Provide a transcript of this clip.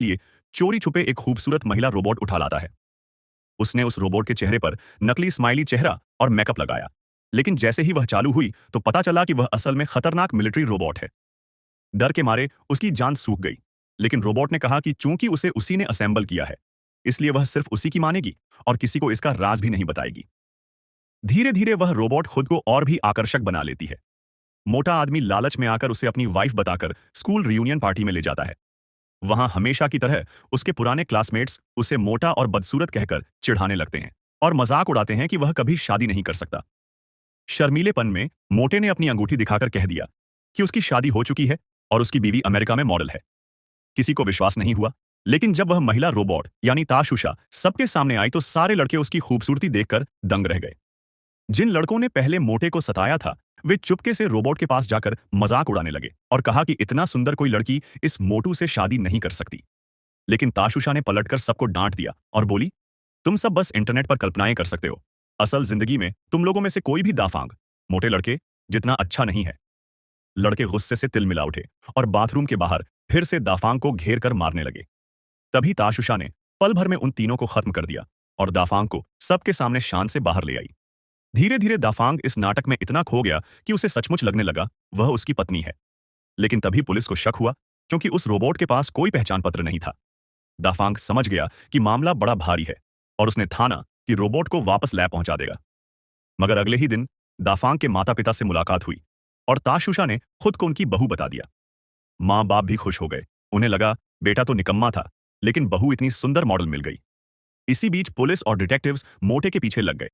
लिए चोरी छुपे एक खूबसूरत महिला रोबोट उठा लाता है। उसने उस रोबोट के चेहरे पर नकली स्माइली चेहरा और मेकअप लगाया। लेकिन जैसे ही वह चालू हुई तो पता चला कि वह असल में खतरनाक मिलिट्री रोबोट है। डर के मारे उसकी जान सूख गई। लेकिन रोबोट ने कहा कि चूंकि उसे उसी ने असेंबल किया है, इसलिए वह सिर्फ उसी की मानेगी और किसी को इसका राज भी नहीं बताएगी। धीरे धीरे वह रोबोट खुद को और भी आकर्षक बना लेती है। मोटा आदमी लालच में आकर उसे अपनी वाइफ बताकर स्कूल रियूनियन पार्टी में ले जाता है। वहां हमेशा की तरह उसके पुराने क्लासमेट्स उसे मोटा और बदसूरत कहकर चिढ़ाने लगते हैं और मजाक उड़ाते हैं कि वह कभी शादी नहीं कर सकता। शर्मीलेपन में मोटे ने अपनी अंगूठी दिखाकर कह दिया कि उसकी शादी हो चुकी है और उसकी बीवी अमेरिका में मॉडल है। किसी को विश्वास नहीं हुआ, लेकिन जब वह महिला रोबोट यानी ताशुशा सबके सामने आई तो सारे लड़के उसकी खूबसूरती देखकर दंग रह गए। जिन लड़कों ने पहले मोटे को सताया था, वे चुपके से रोबोट के पास जाकर मजाक उड़ाने लगे और कहा कि इतना सुंदर कोई लड़की इस मोटू से शादी नहीं कर सकती। लेकिन ताशुशा ने पलटकर सबको डांट दिया और बोली, तुम सब बस इंटरनेट पर कल्पनाएं कर सकते हो। असल जिंदगी में तुम लोगों में से कोई भी दाफांग मोटे लड़के जितना अच्छा नहीं है। लड़के गुस्से से तिल मिला उठे और बाथरूम के बाहर फिर से दाफांग को घेर कर मारने लगे। तभी ताशुशा ने पल भर में उन तीनों को खत्म कर दिया और दाफांग को सबके सामने शान से बाहर ले आई। धीरे धीरे दाफांग इस नाटक में इतना खो गया कि उसे सचमुच लगने लगा वह उसकी पत्नी है। लेकिन तभी पुलिस को शक हुआ, क्योंकि उस रोबोट के पास कोई पहचान पत्र नहीं था। दाफांग समझ गया कि मामला बड़ा भारी है और उसने ठाना कि रोबोट को वापस लैब पहुंचा देगा। मगर अगले ही दिन दाफांग के माता पिता से मुलाकात हुई और ताशुशा ने खुद को उनकी बहू बता दिया। माँ बाप भी खुश हो गए। उन्हें लगा बेटा तो निकम्मा था, लेकिन बहू इतनी सुंदर मॉडल मिल गई। इसी बीच पुलिस और डिटेक्टिव्स मोटे के पीछे लग गए